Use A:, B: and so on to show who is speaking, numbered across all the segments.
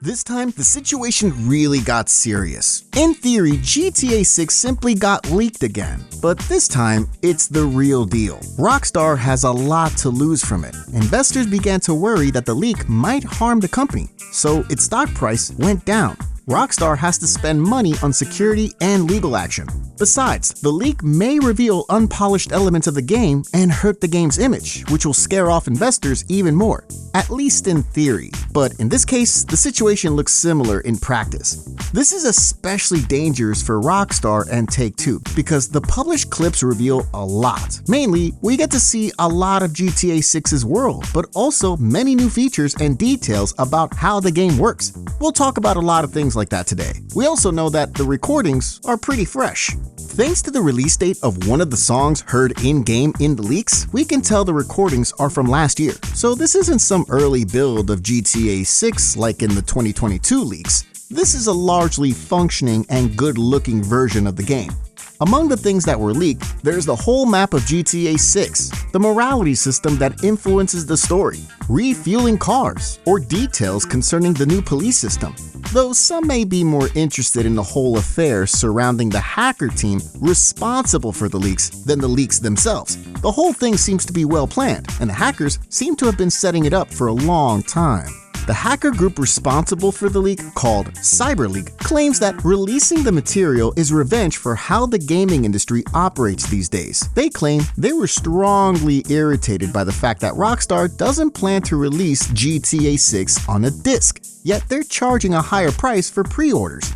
A: This time, the situation really got serious. In theory, GTA 6 simply got leaked again, but this time, it's the real deal. Rockstar has a lot to lose from it. Investors began to worry that the leak might harm the company, so its stock price went down. Rockstar has to spend money on security and legal action. Besides, the leak may reveal unpolished elements of the game and hurt the game's image, which will scare off investors even more, at least in theory. But in this case, the situation looks similar in practice. This is especially dangerous for Rockstar and Take-Two because the published clips reveal a lot. Mainly, we get to see a lot of GTA 6's world, but also many new features and details about how the game works. We'll talk about a lot of things like that today. We also know that the recordings are pretty fresh. Thanks to the release date of one of the songs heard in-game in the leaks, we can tell the recordings are from last year. So this isn't some early build of GTA 6 like in the 2022 leaks. This is a largely functioning and good-looking version of the game. Among the things that were leaked, there's the whole map of GTA 6, the morality system that influences the story, refueling cars, or details concerning the new police system. Though some may be more interested in the whole affair surrounding the hacker team responsible for the leaks than the leaks themselves. The whole thing seems to be well planned, and the hackers seem to have been setting it up for a long time. The hacker group responsible for the leak, called CyberLeak, claims that releasing the material is revenge for how the gaming industry operates these days. They claim they were strongly irritated by the fact that Rockstar doesn't plan to release GTA 6 on a disc, yet they're charging a higher price for pre-orders.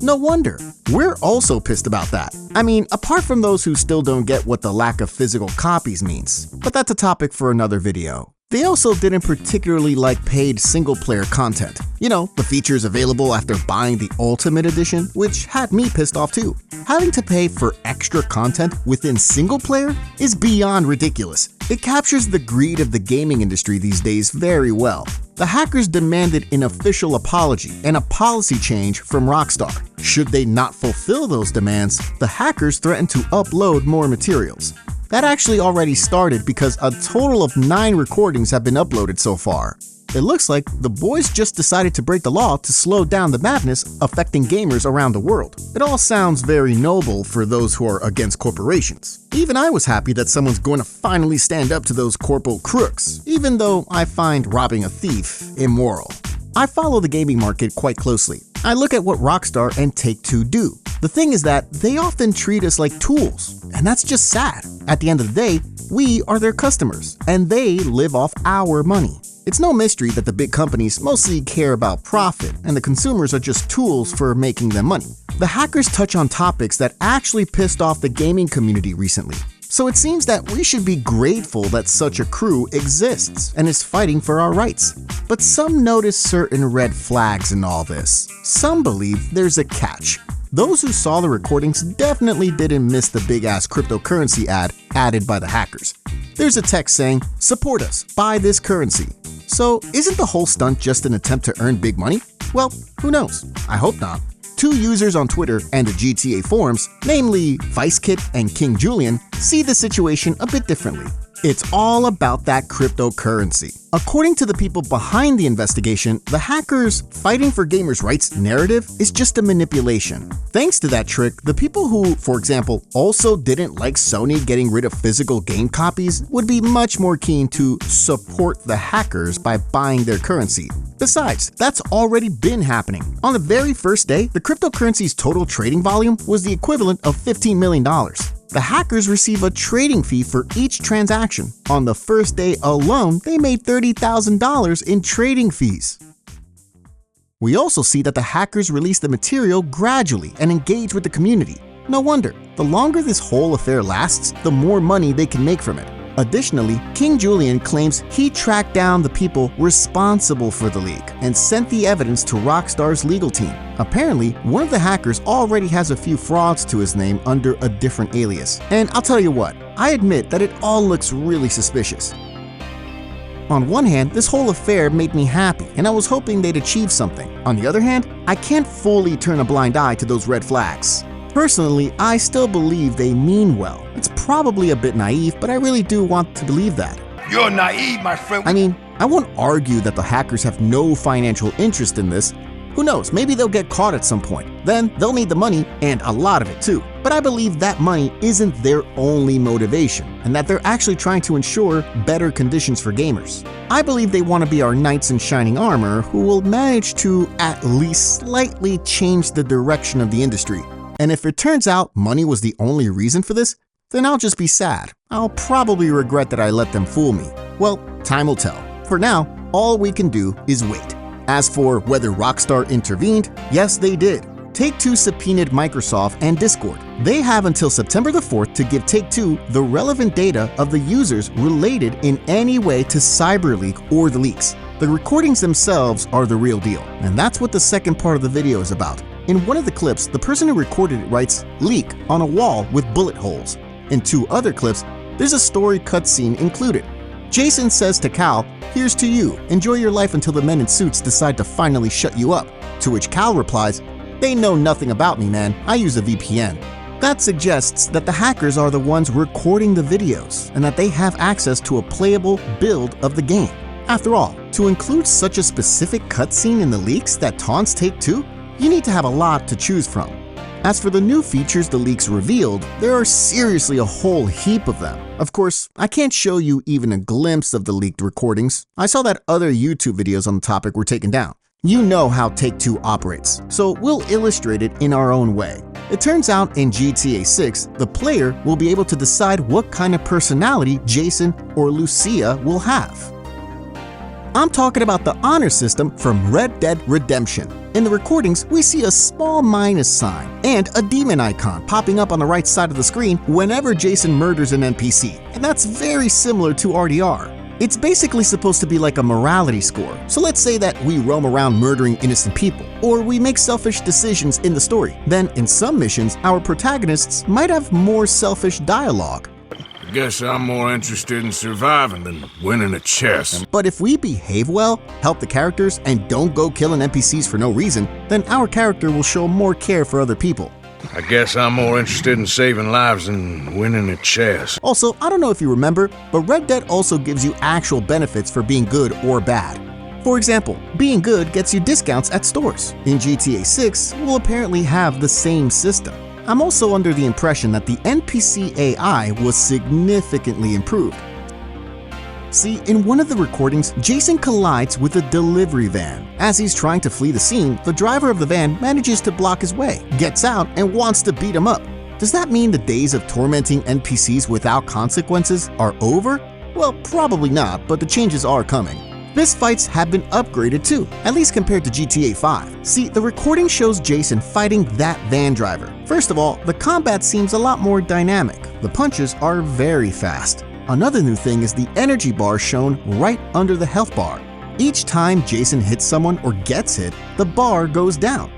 A: No wonder. We're also pissed about that. I mean, apart from those who still don't get what the lack of physical copies means. But that's a topic for another video. They also didn't particularly like paid single-player content. You know, the features available after buying the Ultimate Edition, which had me pissed off too. Having to pay for extra content within single-player is beyond ridiculous. It captures the greed of the gaming industry these days very well. The hackers demanded an official apology and a policy change from Rockstar. Should they not fulfill those demands, the hackers threatened to upload more materials. That actually already started because a total of 9 recordings have been uploaded so far. It looks like the boys just decided to break the law to slow down the madness affecting gamers around the world. It all sounds very noble for those who are against corporations. Even I was happy that someone's going to finally stand up to those corporal crooks, even though I find robbing a thief immoral. I follow the gaming market quite closely. I look at what Rockstar and Take-Two do. The thing is that they often treat us like tools, and that's just sad. At the end of the day, we are their customers, and they live off our money. It's no mystery that the big companies mostly care about profit, and the consumers are just tools for making them money. The hackers touch on topics that actually pissed off the gaming community recently. So it seems that we should be grateful that such a crew exists and is fighting for our rights. But some notice certain red flags in all this. Some believe there's a catch. Those who saw the recordings definitely didn't miss the big-ass cryptocurrency ad added by the hackers. There's a text saying, "Support us, buy this currency." So isn't the whole stunt just an attempt to earn big money? Well, who knows? I hope not. 2 users on Twitter and the GTA forums, namely ViceKit and King Julian, see the situation a bit differently. It's all about that cryptocurrency. According to the people behind the investigation, the hackers' fighting for gamers' rights narrative is just a manipulation. Thanks to that trick, the people who, for example, also didn't like Sony getting rid of physical game copies would be much more keen to support the hackers by buying their currency. Besides, that's already been happening. On the very first day, the cryptocurrency's total trading volume was the equivalent of $15 million. The hackers receive a trading fee for each transaction. On the first day alone, they made $30,000 in trading fees. We also see that the hackers release the material gradually and engage with the community. No wonder, the longer this whole affair lasts, the more money they can make from it. Additionally, King Julian claims he tracked down the people responsible for the leak and sent the evidence to Rockstar's legal team. Apparently, one of the hackers already has a few frauds to his name under a different alias. And I'll tell you what, I admit that it all looks really suspicious. On one hand, this whole affair made me happy, and I was hoping they'd achieve something. On the other hand, I can't fully turn a blind eye to those red flags. Personally, I still believe they mean well. It's probably a bit naive, but I really do want to believe that.
B: You're naive, my friend.
A: I mean, I won't argue that the hackers have no financial interest in this. Who knows, maybe they'll get caught at some point. Then they'll need the money, and a lot of it too. But I believe that money isn't their only motivation, and that they're actually trying to ensure better conditions for gamers. I believe they want to be our knights in shining armor who will manage to at least slightly change the direction of the industry. And if it turns out money was the only reason for this, then I'll just be sad. I'll probably regret that I let them fool me. Well, time will tell. For now, all we can do is wait. As for whether Rockstar intervened, yes they did. Take-Two subpoenaed Microsoft and Discord. They have until September the 4th to give Take-Two the relevant data of the users related in any way to CyberLeak or the leaks. The recordings themselves are the real deal, and that's what the second part of the video is about. In one of the clips, the person who recorded it writes "leak" on a wall with bullet holes. In 2 other clips, there's a story cutscene included. Jason says to Cal, "Here's to you, enjoy your life until the men in suits decide to finally shut you up." To which Cal replies, "They know nothing about me, man, I use a VPN." That suggests that the hackers are the ones recording the videos and that they have access to a playable build of the game. After all, to include such a specific cutscene in the leaks that taunts Take-Two, you need to have a lot to choose from. As for the new features the leaks revealed, there are seriously a whole heap of them. Of course, I can't show you even a glimpse of the leaked recordings. I saw that other YouTube videos on the topic were taken down. You know how Take-Two operates, so we'll illustrate it in our own way. It turns out in GTA 6, the player will be able to decide what kind of personality Jason or Lucia will have. I'm talking about the honor system from Red Dead Redemption. In the recordings, we see a small minus sign and a demon icon popping up on the right side of the screen whenever Jason murders an NPC, and that's very similar to RDR. It's basically supposed to be like a morality score, so let's say that we roam around murdering innocent people, or we make selfish decisions in the story. Then in some missions, our protagonists might have more selfish dialogue.
B: Guess I'm more interested in surviving than winning a chess.
A: But if we behave well, help the characters, and don't go killing NPCs for no reason, then our character will show more care for other people.
B: I guess I'm more interested in saving lives than winning a chess.
A: Also, I don't know if you remember, but Red Dead also gives you actual benefits for being good or bad. For example, being good gets you discounts at stores. In GTA 6, we'll apparently have the same system. I'm also under the impression that the NPC AI was significantly improved. See, in one of the recordings, Jason collides with a delivery van. As he's trying to flee the scene, the driver of the van manages to block his way, gets out, and wants to beat him up. Does that mean the days of tormenting NPCs without consequences are over? Well, probably not, but the changes are coming. Fist fights have been upgraded too, at least compared to GTA 5. See, the recording shows Jason fighting that van driver. First of all, the combat seems a lot more dynamic. The punches are very fast. Another new thing is the energy bar shown right under the health bar. Each time Jason hits someone or gets hit, the bar goes down.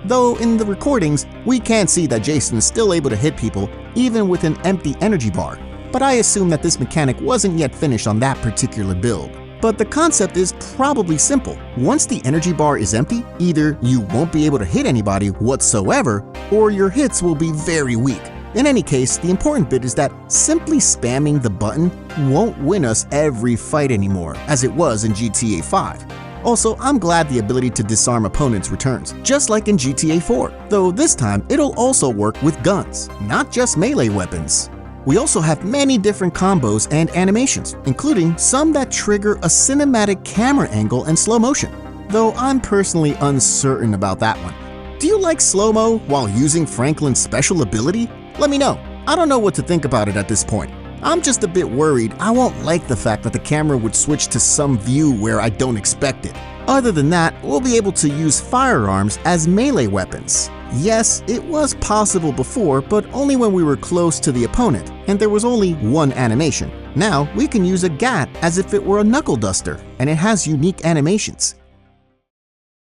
A: Though in the recordings, we can see that Jason is still able to hit people even with an empty energy bar. But I assume that this mechanic wasn't yet finished on that particular build. But the concept is probably simple. Once the energy bar is empty, either you won't be able to hit anybody whatsoever, or your hits will be very weak. In any case, the important bit is that simply spamming the button won't win us every fight anymore, as it was in GTA 5. Also, I'm glad the ability to disarm opponents returns, just like in GTA 4, though this time it'll also work with guns, not just melee weapons. We also have many different combos and animations, including some that trigger a cinematic camera angle and slow motion, though I'm personally uncertain about that one. Do you like slow-mo while using Franklin's special ability? Let me know. I don't know what to think about it at this point. I'm just a bit worried I won't like the fact that the camera would switch to some view where I don't expect it. Other than that, we'll be able to use firearms as melee weapons. Yes, it was possible before, but only when we were close to the opponent, and there was only one animation. Now, we can use a gat as if it were a knuckle duster, and it has unique animations.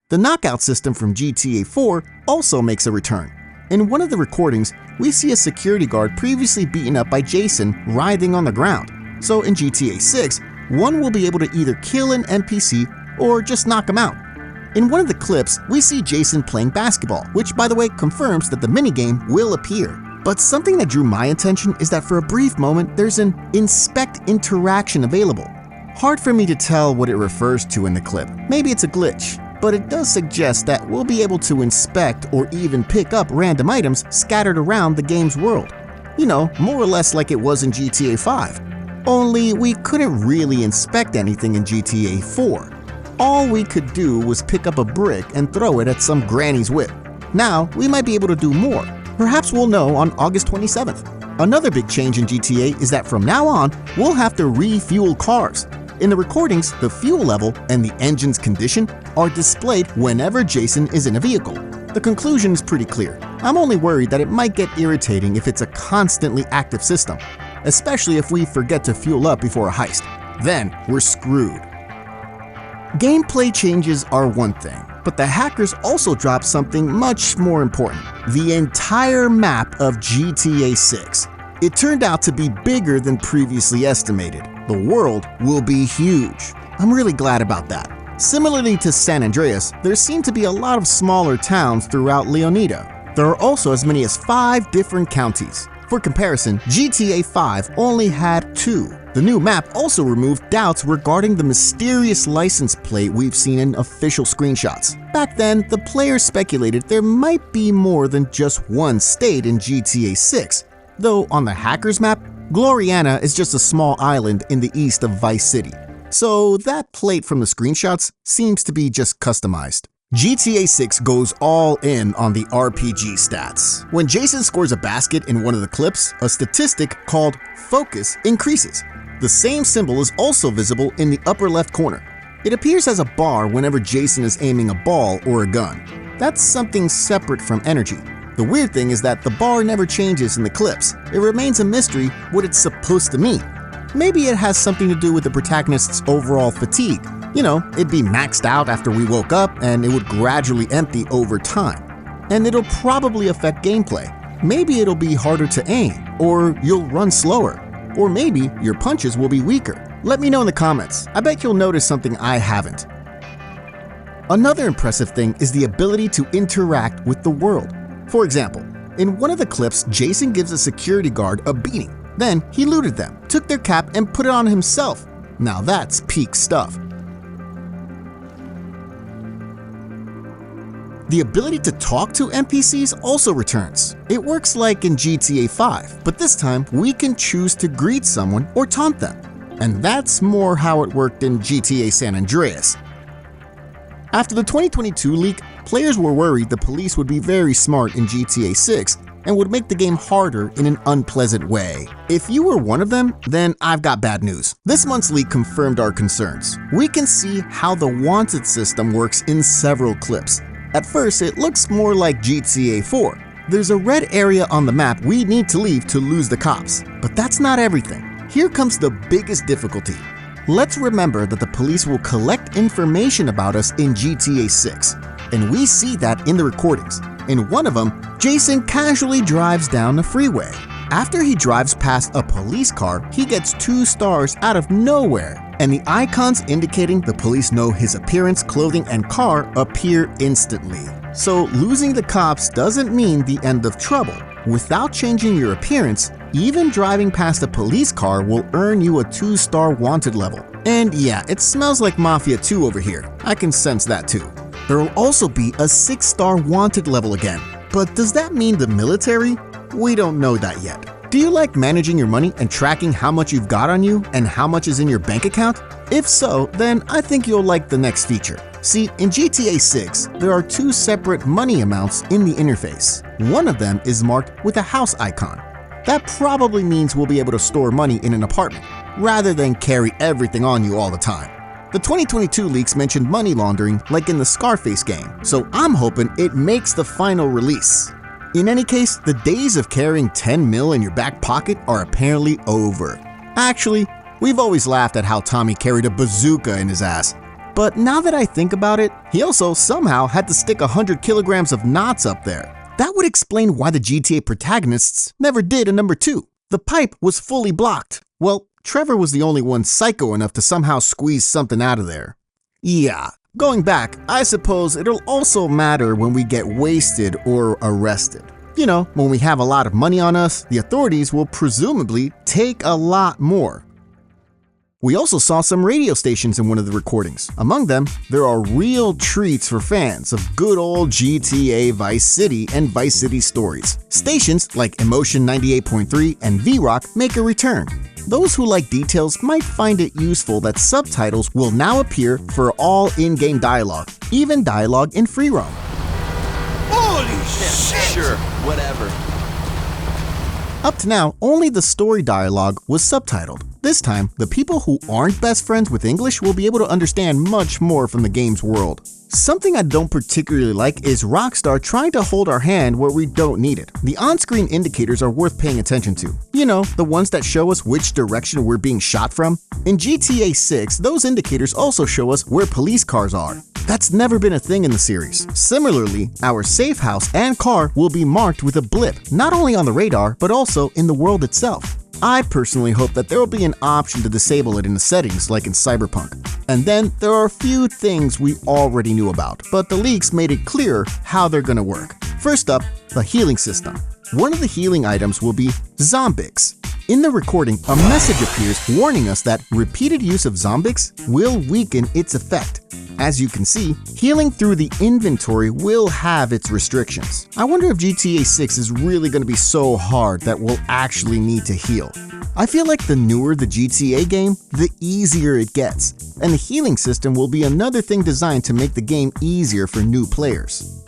A: The knockout system from GTA 4 also makes a return. In one of the recordings, we see a security guard previously beaten up by Jason writhing on the ground. So in GTA 6, one will be able to either kill an NPC or just knock him out. In one of the clips, we see Jason playing basketball, which by the way confirms that the minigame will appear. But something that drew my attention is that for a brief moment, there's an Inspect interaction available. Hard for me to tell what it refers to in the clip. Maybe it's a glitch, but it does suggest that we'll be able to inspect or even pick up random items scattered around the game's world. You know, more or less like it was in GTA 5. Only we couldn't really inspect anything in GTA 4. All we could do was pick up a brick and throw it at some granny's whip. Now, we might be able to do more. Perhaps we'll know on August 27th. Another big change in GTA is that from now on, we'll have to refuel cars. In the recordings, the fuel level and the engine's condition are displayed whenever Jason is in a vehicle. The conclusion is pretty clear. I'm only worried that it might get irritating if it's a constantly active system, especially if we forget to fuel up before a heist. Then we're screwed. Gameplay changes are one thing, but the hackers also dropped something much more important: the entire map of GTA 6. It turned out to be bigger than previously estimated. The world will be huge. I'm really glad about that. Similarly to San Andreas, there seem to be a lot of smaller towns throughout Leonida. There are also as many as 5 different counties. For comparison, GTA 5 only had 2. The new map also removed doubts regarding the mysterious license plate we've seen in official screenshots. Back then, the players speculated there might be more than just one state in GTA 6, though on the hackers map, Gloriana is just a small island in the east of Vice City. So that plate from the screenshots seems to be just customized. GTA 6 goes all in on the RPG stats. When Jason scores a basket in one of the clips, a statistic called Focus increases. The same symbol is also visible in the upper left corner. It appears as a bar whenever Jason is aiming a ball or a gun. That's something separate from energy. The weird thing is that the bar never changes in the clips. It remains a mystery what it's supposed to mean. Maybe it has something to do with the protagonist's overall fatigue. You know, it'd be maxed out after we woke up and it would gradually empty over time. And it'll probably affect gameplay. Maybe it'll be harder to aim, or you'll run slower, or maybe your punches will be weaker. Let me know in the comments. I bet you'll notice something I haven't. Another impressive thing is the ability to interact with the world. For example, in one of the clips, Jason gives a security guard a beating. Then he looted them, took their cap, and put it on himself. Now that's peak stuff. The ability to talk to NPCs also returns. It works like in GTA 5, but this time we can choose to greet someone or taunt them. And that's more how it worked in GTA San Andreas. After the 2022 leak, players were worried the police would be very smart in GTA 6 and would make the game harder in an unpleasant way. If you were one of them, then I've got bad news. This month's leak confirmed our concerns. We can see how the wanted system works in several clips. At first, it looks more like GTA 4. There's a red area on the map we need to leave to lose the cops. But that's not everything. Here comes the biggest difficulty. Let's remember that the police will collect information about us in GTA 6, and we see that in the recordings. In one of them, Jason casually drives down the freeway. After he drives past a police car, he gets 2 stars out of nowhere, and the icons indicating the police know his appearance, clothing, and car appear instantly. So losing the cops doesn't mean the end of trouble. Without changing your appearance, even driving past a police car will earn you a 2-star wanted level. And yeah, it smells like Mafia 2 over here. I can sense that too. There will also be a 6-star wanted level again. But does that mean the military? We don't know that yet. Do you like managing your money and tracking how much you've got on you and how much is in your bank account? If so, then I think you'll like the next feature. See, in GTA 6, there are 2 separate money amounts in the interface. One of them is marked with a house icon. That probably means we'll be able to store money in an apartment, rather than carry everything on you all the time. The 2022 leaks mentioned money laundering like in the Scarface game, so I'm hoping it makes the final release. In any case, the days of carrying 10 mil in your back pocket are apparently over. Actually, we've always laughed at how Tommy carried a bazooka in his ass. But now that I think about it, he also somehow had to stick 100 kilograms of knots up there. That would explain why the GTA protagonists never did a number 2. The pipe was fully blocked. Well, Trevor was the only one psycho enough to somehow squeeze something out of there. Yeah, going back, I suppose it'll also matter when we get wasted or arrested. You know, when we have a lot of money on us, the authorities will presumably take a lot more. We also saw some radio stations in one of the recordings. Among them, there are real treats for fans of good old GTA Vice City and Vice City stories. Stations like Emotion 98.3 and V-Rock make a return. Those who like details might find it useful that subtitles will now appear for all in-game dialogue, even dialogue in free roam.
C: Holy shit!
D: Sure, whatever.
A: Up to now, only the story dialogue was subtitled. This time, the people who aren't best friends with English will be able to understand much more from the game's world. Something I don't particularly like is Rockstar trying to hold our hand where we don't need it. The on-screen indicators are worth paying attention to. You know, the ones that show us which direction we're being shot from. In GTA 6, those indicators also show us where police cars are. That's never been a thing in the series. Similarly, our safe house and car will be marked with a blip, not only on the radar, but also in the world itself. I personally hope that there will be an option to disable it in the settings like in Cyberpunk. And then there are a few things we already knew about, but the leaks made it clearer how they're gonna work. First up, the healing system. One of the healing items will be Zombix. In the recording, a message appears warning us that repeated use of Zombix will weaken its effect. As you can see, healing through the inventory will have its restrictions. I wonder if GTA 6 is really going to be so hard that we'll actually need to heal. I feel like the newer the GTA game, the easier it gets, and the healing system will be another thing designed to make the game easier for new players.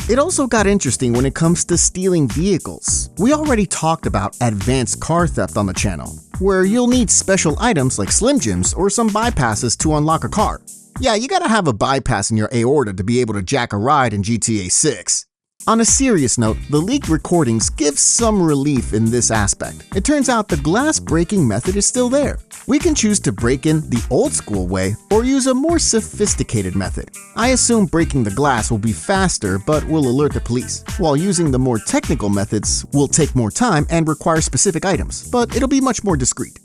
A: It also got interesting when it comes to stealing vehicles. We already talked about advanced car theft on the channel, where you'll need special items like Slim Jims or some bypasses to unlock a car. Yeah, you gotta have a bypass in your aorta to be able to jack a ride in GTA 6. On a serious note, the leaked recordings give some relief in this aspect. It turns out the glass breaking method is still there. We can choose to break in the old school way or use a more sophisticated method. I assume breaking the glass will be faster but will alert the police, while using the more technical methods will take more time and require specific items, but it'll be much more discreet.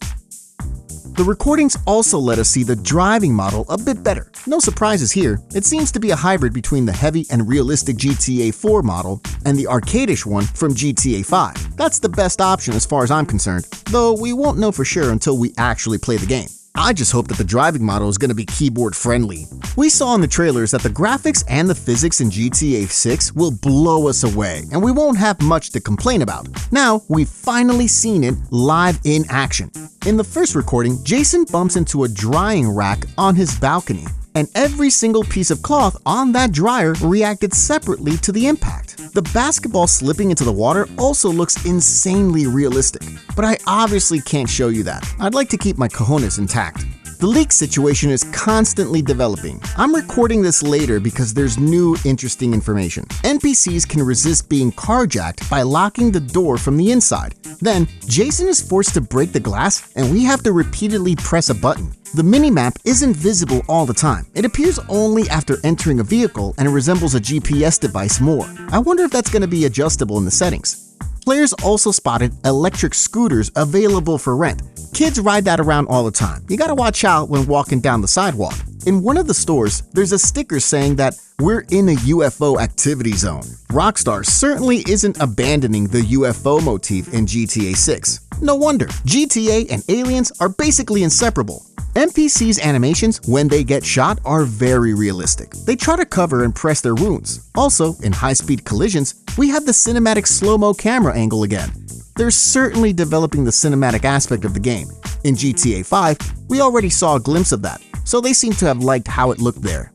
A: The recordings also let us see the driving model a bit better. No surprises here, it seems to be a hybrid between the heavy and realistic GTA 4 model and the arcadish one from GTA 5. That's the best option as far as I'm concerned, though we won't know for sure until we actually play the game. I just hope that the driving model is going to be keyboard friendly. We saw in the trailers that the graphics and the physics in GTA 6 will blow us away, and we won't have much to complain about. Now, we've finally seen it live in action. In the first recording, Jason bumps into a drying rack on his balcony, and every single piece of cloth on that dryer reacted separately to the impact. The basketball slipping into the water also looks insanely realistic, but I obviously can't show you that. I'd like to keep my cojones intact. The leak situation is constantly developing. I'm recording this later because there's new interesting information. NPCs can resist being carjacked by locking the door from the inside. Then, Jason is forced to break the glass and we have to repeatedly press a button. The minimap isn't visible all the time. It appears only after entering a vehicle and it resembles a GPS device more. I wonder if that's going to be adjustable in the settings. Players also spotted electric scooters available for rent. Kids ride that around all the time. You gotta watch out when walking down the sidewalk. In one of the stores, there's a sticker saying that we're in a UFO activity zone. Rockstar certainly isn't abandoning the UFO motif in GTA 6. No wonder, GTA and aliens are basically inseparable. NPCs' animations when they get shot are very realistic. They try to cover and press their wounds. Also, in high-speed collisions, we have the cinematic slow-mo camera angle again. They're certainly developing the cinematic aspect of the game. In GTA 5, we already saw a glimpse of that, so they seem to have liked how it looked there.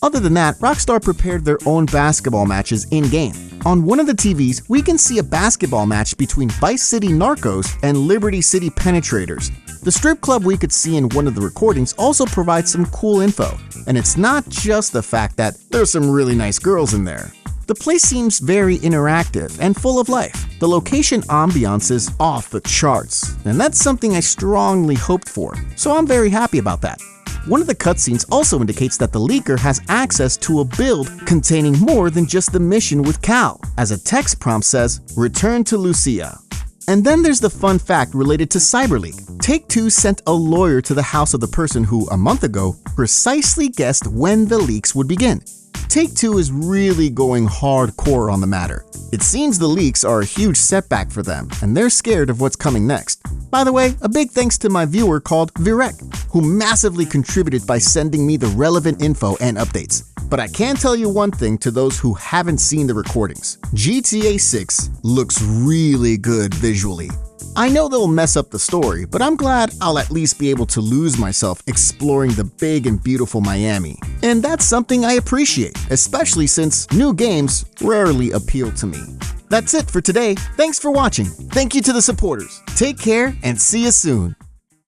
A: Other than that, Rockstar prepared their own basketball matches in-game. On one of the TVs, we can see a basketball match between Vice City Narcos and Liberty City Penetrators. The strip club we could see in one of the recordings also provides some cool info, and it's not just the fact that there's some really nice girls in there. The place seems very interactive and full of life. The location ambiance is off the charts, and that's something I strongly hoped for, so I'm very happy about that. One of the cutscenes also indicates that the leaker has access to a build containing more than just the mission with Cal, as a text prompt says, "Return to Lucia." And then there's the fun fact related to CyberLeak. Take-Two sent a lawyer to the house of the person who, a month ago, precisely guessed when the leaks would begin. Take-Two is really going hardcore on the matter. It seems the leaks are a huge setback for them, and they're scared of what's coming next. By the way, a big thanks to my viewer called Virek, who massively contributed by sending me the relevant info and updates. But I can tell you one thing to those who haven't seen the recordings. GTA 6 looks really good visually. I know they'll mess up the story, but I'm glad I'll at least be able to lose myself exploring the big and beautiful Miami. And that's something I appreciate, especially since new games rarely appeal to me. That's it for today. Thanks for watching. Thank you to the supporters. Take care and see you soon.